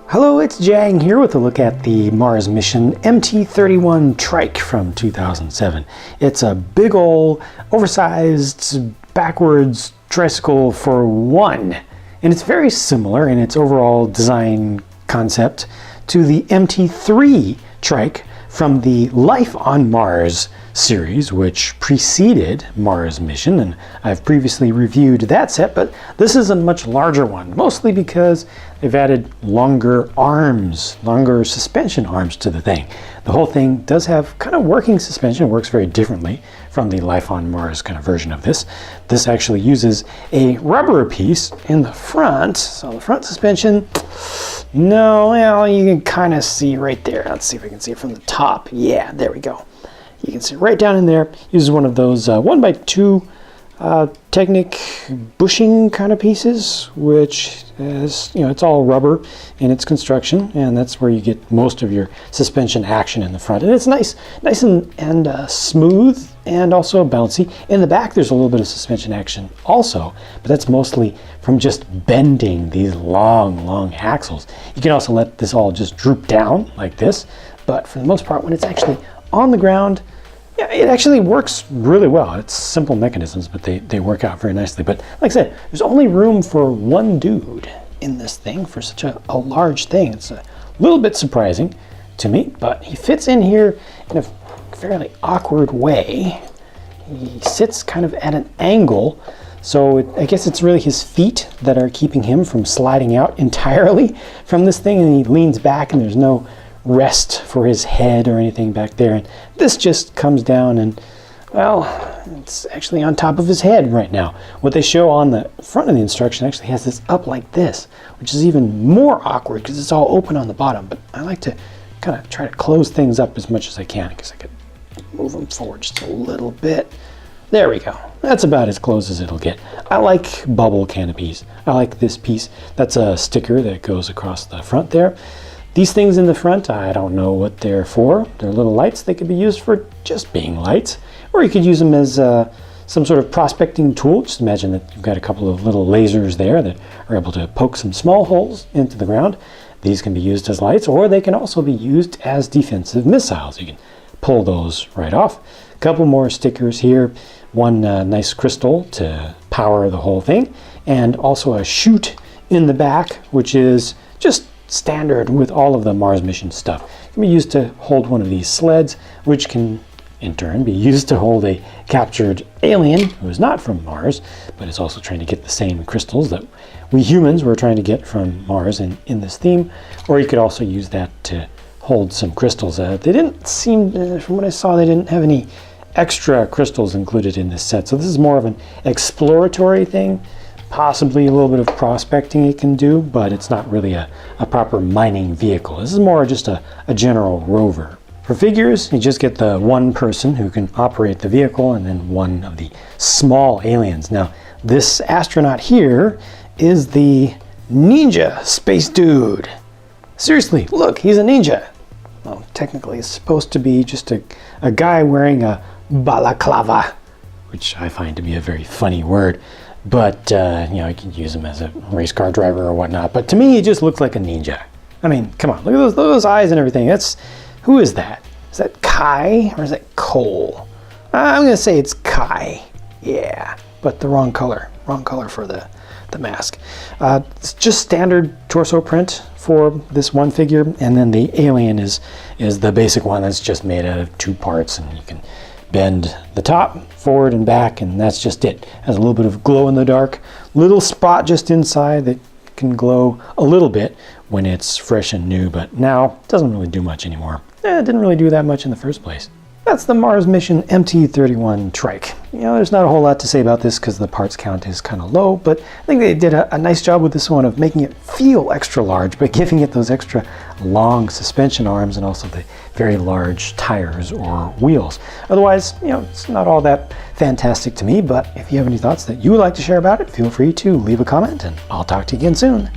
Hello, it's JANG here with a look at the Mars Mission MT-31 Trike from 2007. It's a big ol' oversized backwards tricycle for one, and it's very similar in its overall design concept to the MT-3 Trike from the Life on Mars series, which preceded Mars Mission, and I've previously reviewed that set, but this is a much larger one, mostly because they've added longer arms, longer suspension arms to the thing. The whole thing does have kind of working suspension. It works very differently from the Life on Mars kind of version of this. This actually uses a rubber piece in the front, so the front suspension, no, well, you can kind of see right there. Let's see if we can see it from the top. Yeah, there we go. You can see right down in there. Uses one of those 1x2 Technic bushing kind of pieces, which is, it's all rubber in its construction, and that's where you get most of your suspension action in the front. And it's nice and smooth, and also bouncy. In the back, there's a little bit of suspension action also, but that's mostly from just bending these long axles. You can also let this all just droop down like this, but for the most part, when it's actually on the ground, yeah, it actually works really well. It's simple mechanisms, but they work out very nicely. But like I said, there's only room for one dude in this thing for such a large thing. It's a little bit surprising to me, but he fits in here in a fairly awkward way. He sits kind of at an angle, so I guess it's really his feet that are keeping him from sliding out entirely from this thing, and he leans back and there's no rest for his head or anything back there, and this just comes down and, well, it's actually on top of his head right now. What they show on the front of the instruction actually has this up like this, which is even more awkward because it's all open on the bottom, but I like to kind of try to close things up as much as I can because I could move them forward just a little bit. There we go. That's about as close as it'll get. I like bubble canopies. I like this piece. That's a sticker that goes across the front there. These things in the front, I don't know what they're for. They're little lights. They could be used for just being lights, or you could use them as some sort of prospecting tool. Just imagine that you've got a couple of little lasers there that are able to poke some small holes into the ground. These can be used as lights, or they can also be used as defensive missiles. You can pull those right off. A couple more stickers here. One nice crystal to power the whole thing, and also a chute in the back, which is just standard with all of the Mars mission stuff. It can be used to hold one of these sleds, which can in turn be used to hold a captured alien who is not from Mars, but is also trying to get the same crystals that we humans were trying to get from Mars in this theme. Or you could also use that to hold some crystals. They didn't seem, from what I saw, they didn't have any extra crystals included in this set. So this is more of an exploratory thing. Possibly a little bit of prospecting it can do, but it's not really a proper mining vehicle. This is more just a general rover. For figures, you just get the one person who can operate the vehicle and then one of the small aliens. Now, this astronaut here is the ninja space dude. Seriously, look, he's a ninja. Well, technically it's supposed to be just a guy wearing a balaclava, which I find to be a very funny word. But, you can use him as a race car driver or whatnot. But to me, he just looks like a ninja. I mean, come on, look at those eyes and everything. Who is that? Is that Kai or is that Cole? I'm going to say it's Kai. Yeah, but the wrong color for the mask. It's just standard torso print for this one figure. And then the alien is the basic one that's just made out of two parts, and you can bend the top forward and back, and that's just it. Has a little bit of glow in the dark, little spot just inside that can glow a little bit when it's fresh and new, but now it doesn't really do much anymore. It didn't really do that much in the first place. That's the Mars Mission MT-31 Trike. There's not a whole lot to say about this because the parts count is kind of low, but I think they did a nice job with this one of making it feel extra large, but giving it those extra long suspension arms and also the very large tires or wheels. Otherwise, it's not all that fantastic to me, but if you have any thoughts that you would like to share about it, feel free to leave a comment, and I'll talk to you again soon.